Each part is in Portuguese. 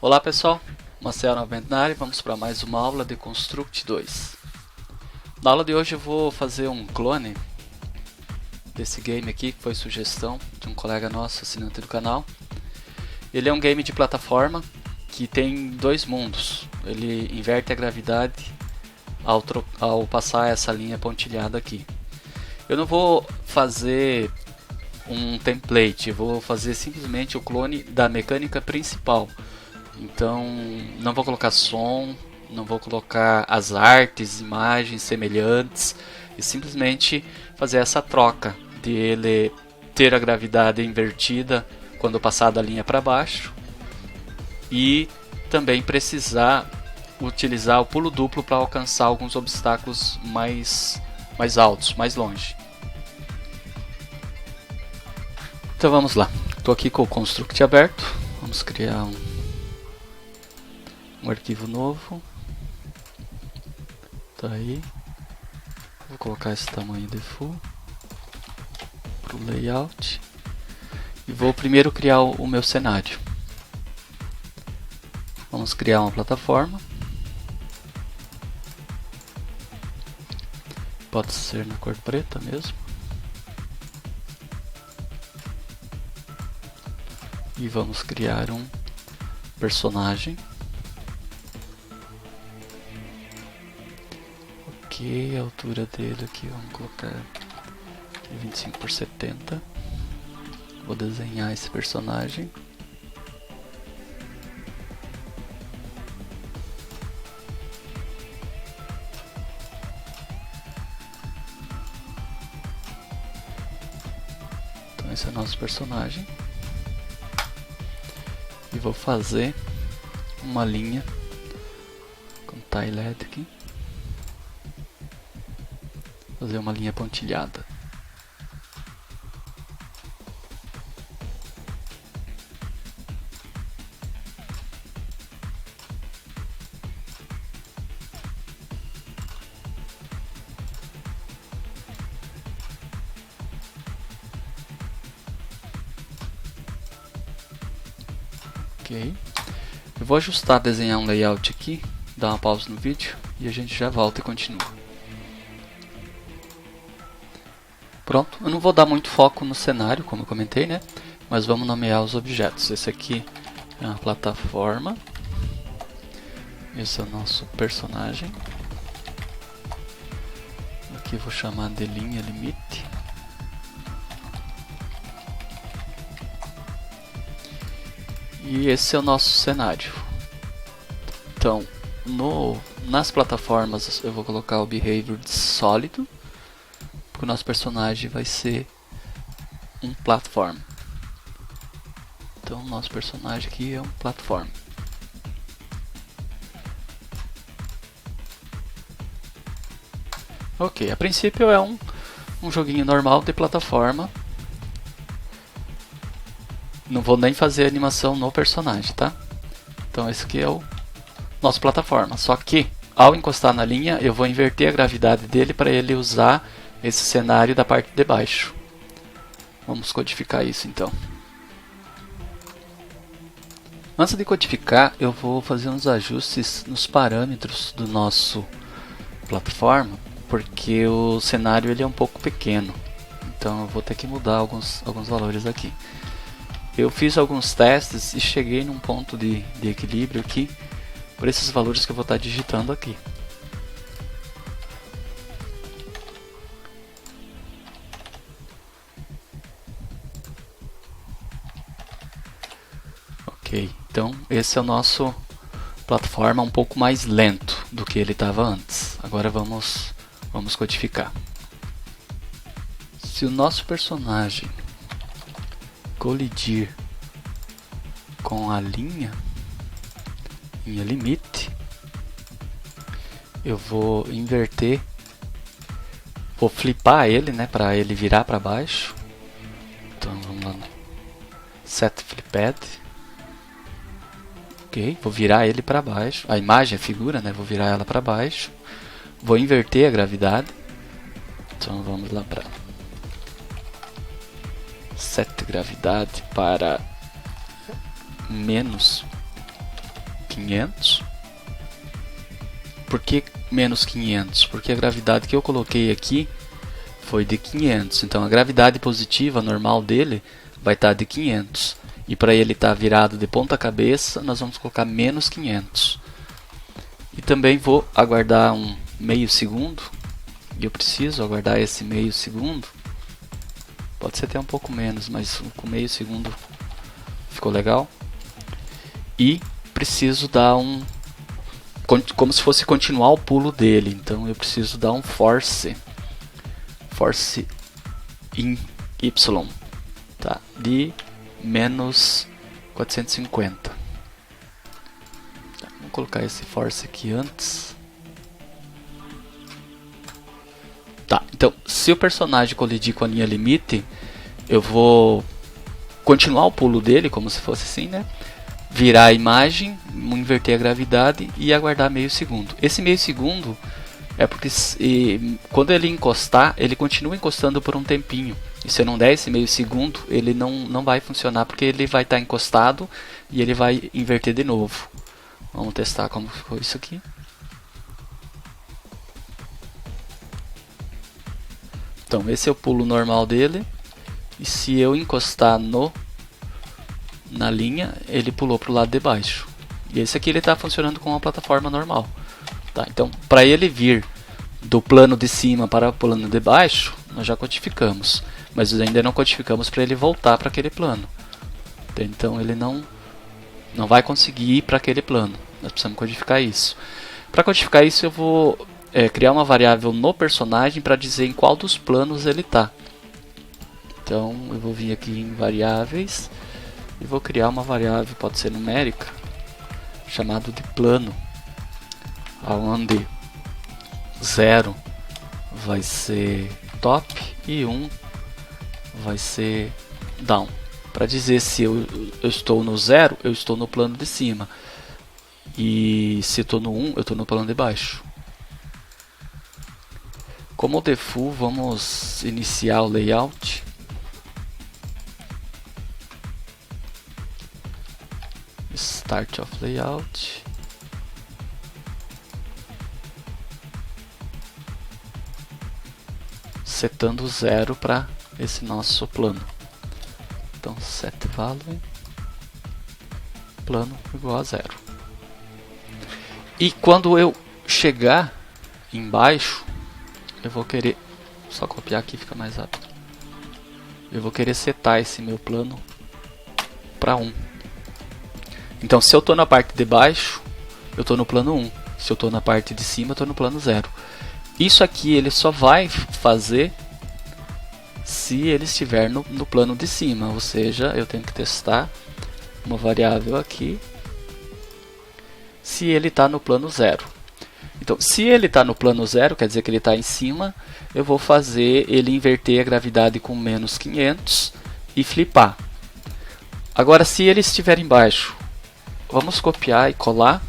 Olá pessoal, Marcelo novamente na área, vamos para mais uma aula de Construct 2. Na aula de hoje eu vou fazer um clone desse game aqui, que foi sugestão de um colega nosso, assinante do canal. Ele é um game de plataforma que tem dois mundos, ele inverte a gravidade ao passar essa linha pontilhada aqui. Eu não vou fazer um template, eu vou fazer simplesmente o clone da mecânica principal. Então não vou colocar som, não vou colocar as artes, imagens semelhantes, e simplesmente fazer essa troca de ele ter a gravidade invertida quando passar da linha para baixo e também precisar utilizar o pulo duplo para alcançar alguns obstáculos mais altos, mais longe. Então vamos lá, estou aqui com o Construct aberto, vamos criar um arquivo novo. Tá aí. Vou colocar esse tamanho default para o layout. E vou primeiro criar o meu cenário. Vamos criar uma plataforma. Pode ser na cor preta mesmo. E vamos criar um personagem. A altura dele aqui, vamos colocar 25 por 70. Vou desenhar esse personagem. Então esse é o nosso personagem. E vou fazer uma linha com tiled aqui. Fazer uma linha pontilhada. Ok. Eu vou ajustar, desenhar um layout aqui, dar uma pausa no vídeo e a gente já volta e continua. Pronto, eu não vou dar muito foco no cenário, como eu comentei, né? Mas vamos nomear os objetos. Esse aqui é uma plataforma. Esse é o nosso personagem. Aqui vou chamar de linha limite. E esse é o nosso cenário. Então, nas plataformas eu vou colocar o behavior de sólido. Porque o nosso personagem vai ser um platform. Então o nosso personagem aqui é um platform. Ok, a princípio é um joguinho normal de plataforma. Não vou nem fazer animação no personagem, tá? Então esse aqui é o nosso plataforma. Só que ao encostar na linha eu vou inverter a gravidade dele para ele usar esse cenário da parte de baixo. Vamos codificar isso então. Antes de codificar, eu vou fazer uns ajustes nos parâmetros do nosso plataforma, porque o cenário ele é um pouco pequeno. Então eu vou ter que mudar alguns valores aqui. Eu fiz alguns testes e cheguei num ponto de equilíbrio aqui, por esses valores que eu vou estar digitando aqui. Então esse é o nosso plataforma um pouco mais lento do que ele estava antes. Agora vamos codificar. Se o nosso personagem colidir com a linha limite, eu vou inverter, vou flipar ele, né, para ele virar para baixo. Então vamos lá, set flipped. Ok, vou virar ele para baixo. A imagem, a figura, né? Vou virar ela para baixo. Vou inverter a gravidade. Então vamos lá para set gravidade para menos 500. Por que menos 500? Porque a gravidade que eu coloquei aqui foi de 500. Então a gravidade positiva normal dele vai estar de 500. E para ele estar virado de ponta cabeça, nós vamos colocar menos 500. E também vou aguardar um meio segundo. E eu preciso aguardar esse meio segundo. Pode ser até um pouco menos, mas com meio segundo ficou legal. E preciso dar como se fosse continuar o pulo dele. Então eu preciso dar um force in Y, tá? De menos 450. Tá, vamos colocar esse force aqui antes. Tá, então se o personagem colidir com a linha limite, eu vou continuar o pulo dele como se fosse assim, né? Virar a imagem, inverter a gravidade e aguardar meio segundo. Esse meio segundo é porque quando ele encostar, ele continua encostando por um tempinho. E se eu não der esse meio segundo, ele não vai funcionar, porque ele vai estar encostado e ele vai inverter de novo. Vamos testar como ficou isso aqui. Então esse é o pulo normal dele. E se eu encostar na linha, ele pulou para o lado de baixo. E esse aqui ele está funcionando com uma plataforma normal. Tá, então, para ele vir do plano de cima para o plano de baixo, nós já codificamos. Mas ainda não codificamos para ele voltar para aquele plano. Então ele não vai conseguir ir para aquele plano. Nós precisamos codificar isso. Para codificar isso, eu vou criar uma variável no personagem para dizer em qual dos planos ele está. Então eu vou vir aqui em variáveis e vou criar uma variável, pode ser numérica, chamada de plano, onde 0 vai ser top e 1 vai ser down. Para dizer se eu estou no 0, eu estou no plano de cima, e se eu estou no 1, eu estou no plano de baixo. Como default, vamos iniciar o layout. Start of layout. Setando 0 para esse nosso plano. Então set value plano igual a 0. E quando eu chegar embaixo, eu vou querer só copiar aqui, fica mais rápido. Eu vou querer setar esse meu plano para 1. Então se eu estou na parte de baixo, eu estou no plano 1. Se eu estou na parte de cima, eu estou no plano 0. Isso aqui ele só vai fazer se ele estiver no plano de cima. Ou seja, eu tenho que testar uma variável aqui se ele está no plano 0. Então se ele está no plano 0, quer dizer que ele está em cima, eu vou fazer ele inverter a gravidade com menos 500 e flipar. Agora se ele estiver embaixo, vamos copiar e colar.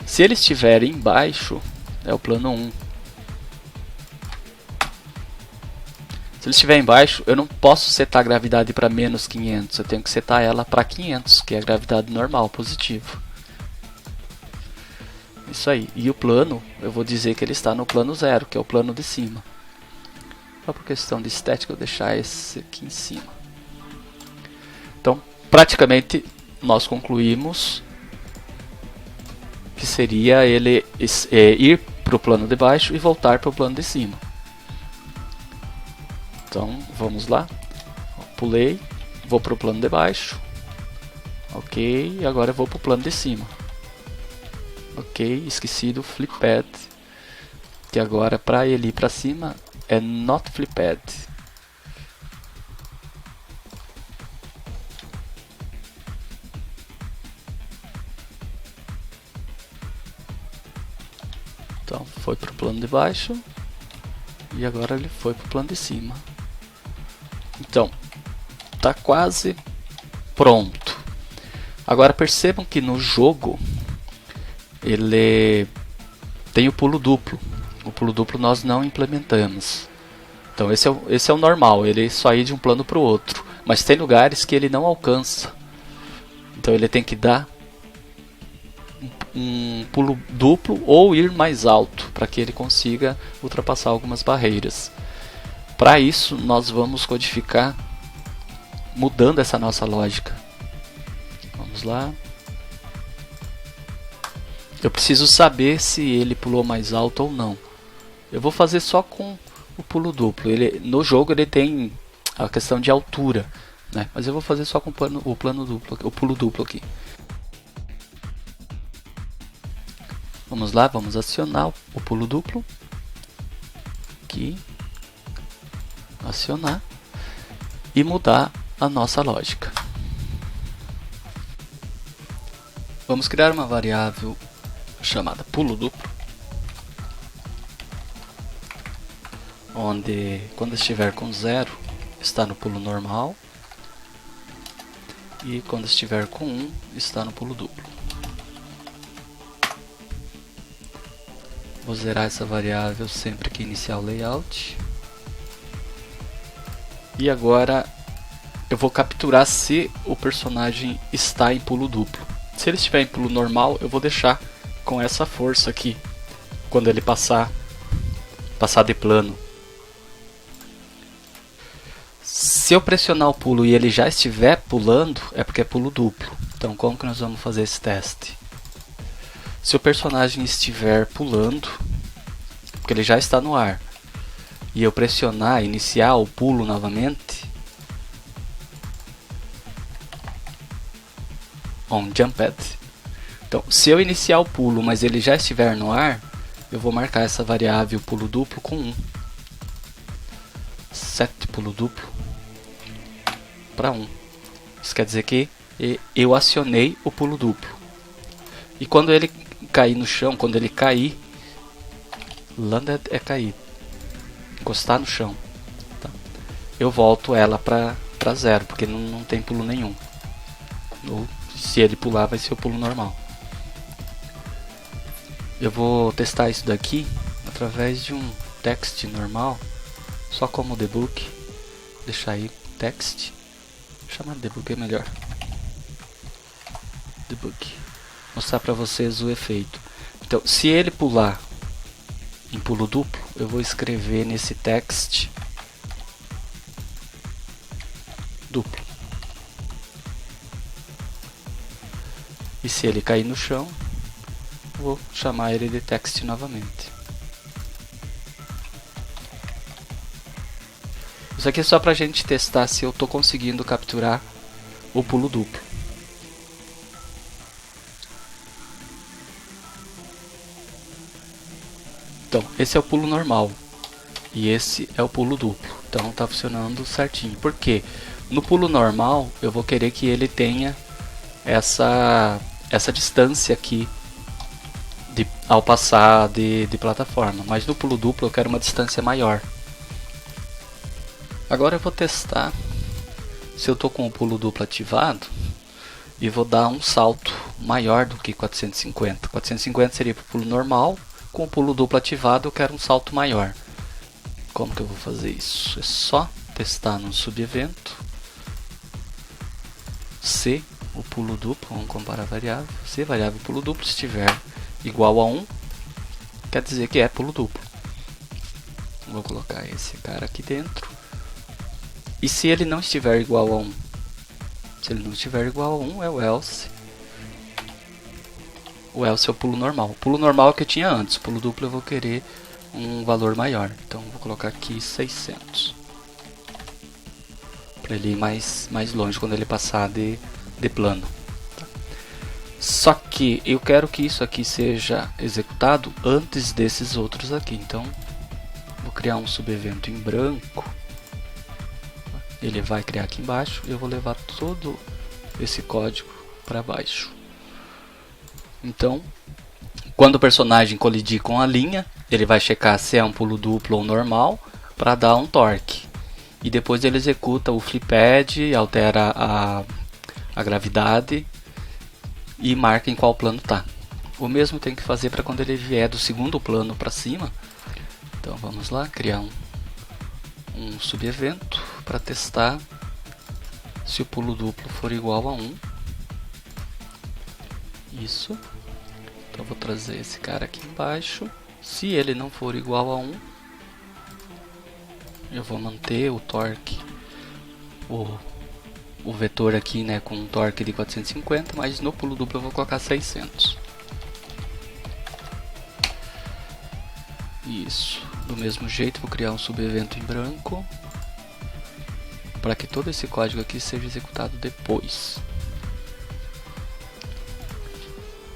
Se ele estiver embaixo, é o plano 1. Se ele estiver embaixo, eu não posso setar a gravidade para menos 500. Eu tenho que setar ela para 500, que é a gravidade normal, positiva. Isso aí. E o plano, eu vou dizer que ele está no plano 0, que é o plano de cima. Só por questão de estética, eu vou deixar esse aqui em cima. Então, praticamente, nós concluímos que seria ele ir para o plano de baixo e voltar para o plano de cima. Então vamos lá, pulei, vou para o plano de baixo, ok, e agora eu vou para o plano de cima. Ok, esqueci do flipped, que agora para ele ir para cima é not flipped. Então foi para o plano de baixo e agora ele foi para o plano de cima. Então tá quase pronto. Agora percebam que no jogo ele tem o pulo duplo. O pulo duplo nós não implementamos. Então esse é o normal, ele só ir de um plano para o outro. Mas tem lugares que ele não alcança. Então ele tem que dar um pulo duplo ou ir mais alto, para que ele consiga ultrapassar algumas barreiras. Para isso, nós vamos codificar mudando essa nossa lógica. Vamos lá. Eu preciso saber se ele pulou mais alto ou não. Eu vou fazer só com o pulo duplo. No jogo ele tem a questão de altura, né? Mas eu vou fazer só com o pulo duplo aqui. Vamos lá, vamos acionar o pulo duplo. Aqui. Acionar. E mudar a nossa lógica. Vamos criar uma variável chamada pulo duplo, onde quando estiver com 0 está no pulo normal e quando estiver com 1 está no pulo duplo. Vou zerar essa variável sempre que iniciar o layout. E agora eu vou capturar se o personagem está em pulo duplo. Se ele estiver em pulo normal, eu vou deixar com essa força aqui, quando ele passar de plano. Se eu pressionar o pulo e ele já estiver pulando, é porque é pulo duplo. Então como que nós vamos fazer esse teste? Se o personagem estiver pulando, porque ele já está no ar, e eu pressionar, iniciar o pulo novamente, on jumped. Então, se eu iniciar o pulo, mas ele já estiver no ar, eu vou marcar essa variável pulo duplo com 1. Set pulo duplo para 1. Isso quer dizer que eu acionei o pulo duplo. E quando ele cair no chão, quando ele cair, landed é cair, encostar no chão, tá? Eu volto ela para 0, porque não tem pulo nenhum. Ou se ele pular, vai ser o pulo normal. Eu vou testar isso daqui através de um text normal, só como debug. Deixar aí text, chamar de debug é melhor. Debug. Mostrar para vocês o efeito. Então, se ele pular em pulo duplo, eu vou escrever nesse text duplo. E se ele cair no chão, vou chamar ele de text novamente. Isso aqui é só para a gente testar se eu estou conseguindo capturar o pulo duplo. Então, esse é o pulo normal e esse é o pulo duplo. Então está funcionando certinho. Por quê? No pulo normal eu vou querer que ele tenha essa distância aqui ao passar de plataforma, mas no pulo duplo eu quero uma distância maior. Agora eu vou testar se eu estou com o pulo duplo ativado e vou dar um salto maior do que 450. 450 seria para o pulo normal, com o pulo duplo ativado eu quero um salto maior. Como que eu vou fazer isso? É só testar no subevento. Se o pulo duplo, vamos comparar a variável, se a variável pulo duplo estiver igual a 1, quer dizer que é pulo duplo. Vou colocar esse cara aqui dentro. E se ele não estiver igual a 1? Se ele não estiver igual a 1 é o else. O else é o pulo normal. O pulo normal é o que eu tinha antes. O pulo duplo eu vou querer um valor maior. Então vou colocar aqui 600. Para ele ir mais longe quando ele passar de plano. Só que eu quero que isso aqui seja executado antes desses outros aqui. Então vou criar um subevento em branco. Ele vai criar aqui embaixo e eu vou levar todo esse código para baixo. Então, quando o personagem colidir com a linha, ele vai checar se é um pulo duplo ou normal para dar um torque. E depois ele executa o flipped, altera a gravidade e marca em qual plano está. O mesmo tem que fazer para quando ele vier do segundo plano para cima. Então vamos lá, criar um subevento para testar se o pulo duplo for igual a 1. Isso. Então eu vou trazer esse cara aqui embaixo. Se ele não for igual a 1, eu vou manter o torque, o vetor aqui, né, com um torque de 450, mas no pulo duplo eu vou colocar 600. Isso. Do mesmo jeito vou criar um subevento em branco para que todo esse código aqui seja executado depois.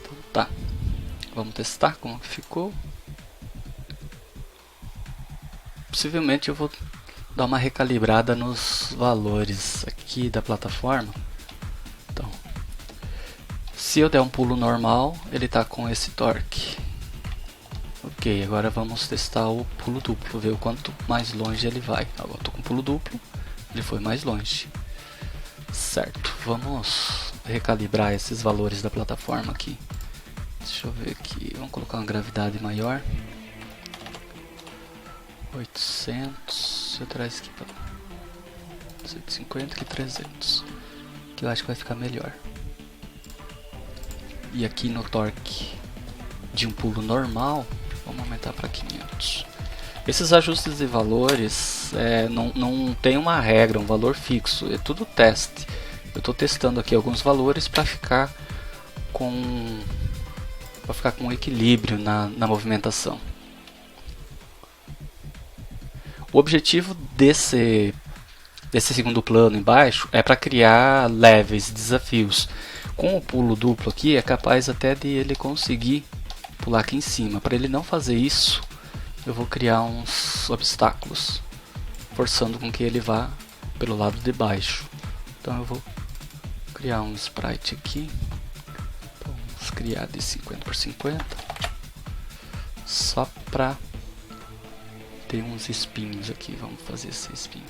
Então tá. Vamos testar como que ficou. Possivelmente eu vou dar uma recalibrada nos valores aqui da plataforma. Então, se eu der um pulo normal, ele está com esse torque. Ok, agora vamos testar o pulo duplo, ver o quanto mais longe ele vai. Agora estou com pulo duplo, ele foi mais longe. Certo, vamos recalibrar esses valores da plataforma aqui. Deixa eu ver aqui, vamos colocar uma gravidade maior. 800, eu trago aqui para 150 aqui 300, que eu acho que vai ficar melhor. E aqui no torque de um pulo normal, vamos aumentar para 500. Esses ajustes de valores não tem uma regra, um valor fixo, é tudo teste. Eu estou testando aqui alguns valores para ficar com equilíbrio na movimentação. O objetivo desse segundo plano embaixo é para criar levels, desafios. Com o pulo duplo aqui é capaz até de ele conseguir pular aqui em cima. Para ele não fazer isso, eu vou criar uns obstáculos, forçando com que ele vá pelo lado de baixo. Então eu vou criar um sprite aqui. Vamos criar de 50 por 50, só para tem uns espinhos aqui, vamos fazer esse espinho.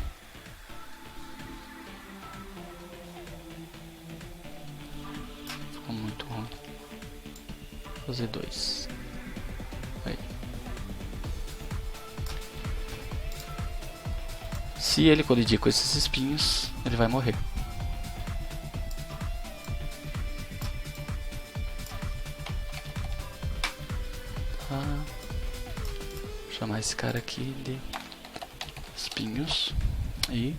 Ficou muito ruim. Vou fazer 2. Aí. Se ele colidir com esses espinhos, ele vai morrer. Chamar esse cara aqui de espinhos. E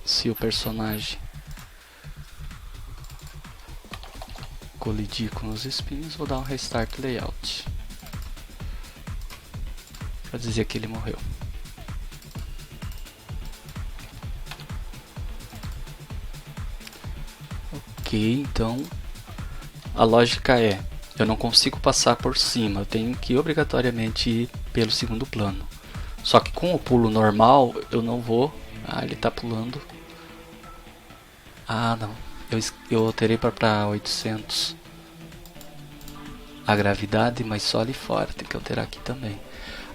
se o personagem colidir com os espinhos, vou dar um restart layout para dizer que ele morreu. Ok, então a lógica é: eu não consigo passar por cima, eu tenho que obrigatoriamente ir pelo segundo plano. Só que com o pulo normal eu não vou. Ele está pulando. Não, eu alterei para 800 a gravidade, mas só ali fora, tem que alterar aqui também.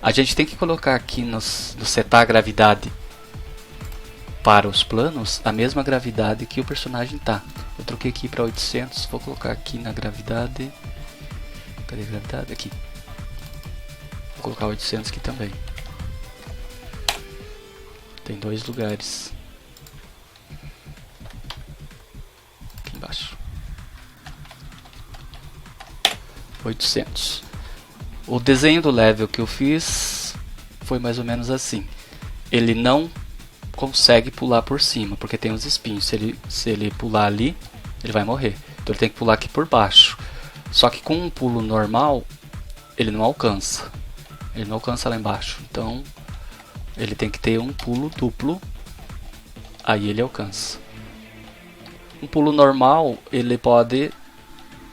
A gente tem que colocar aqui no setar a gravidade para os planos a mesma gravidade que o personagem tá. Eu troquei aqui para 800, vou colocar aqui na gravidade. Cadê a gravidade? Aqui. Vou colocar 800 aqui também. Tem 2 lugares. Aqui embaixo. 800. O desenho do level que eu fiz foi mais ou menos assim. Ele não consegue pular por cima, porque tem os espinhos. Se ele pular ali, ele vai morrer. Então ele tem que pular aqui por baixo. Só que com um pulo normal, ele não alcança. Ele não alcança lá embaixo. Então ele tem que ter um pulo duplo. Aí ele alcança. Um pulo normal, ele pode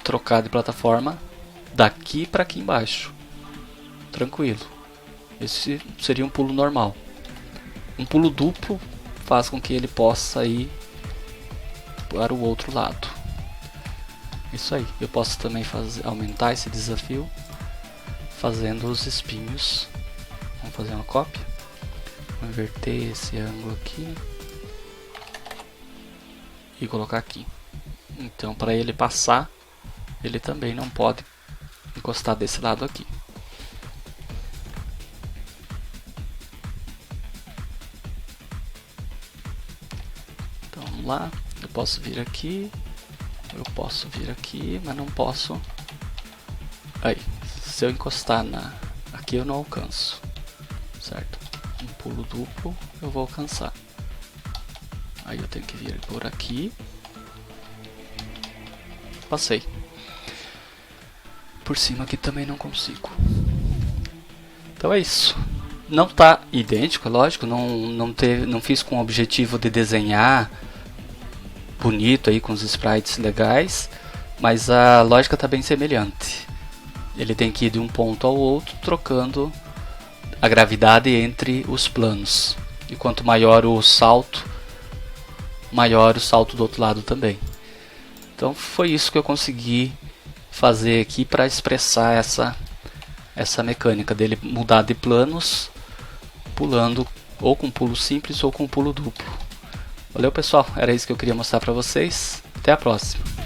trocar de plataforma daqui para aqui embaixo. Tranquilo. Esse seria um pulo normal. Um pulo duplo faz com que ele possa ir para o outro lado. Isso aí. Eu posso também aumentar esse desafio fazendo os espinhos. Vamos fazer uma cópia. Vou inverter esse ângulo aqui e colocar aqui. Então, para ele passar, ele também não pode encostar desse lado aqui. Então, vamos lá. Eu posso vir aqui, mas não posso. Aí. se eu encostar aqui eu não alcanço, certo? Um pulo duplo eu vou alcançar. Aí eu tenho que vir por aqui. Passei. Por cima aqui também não consigo. Então é isso. Não está idêntico, é lógico. Não fiz com o objetivo de desenhar bonito aí com os sprites legais, mas a lógica está bem semelhante. Ele tem que ir de um ponto ao outro, trocando a gravidade entre os planos. E quanto maior o salto, maior o salto do outro lado também. Então foi isso que eu consegui fazer aqui para expressar essa mecânica dele mudar de planos, pulando ou com pulo simples ou com pulo duplo. Valeu pessoal, era isso que eu queria mostrar para vocês. Até a próxima.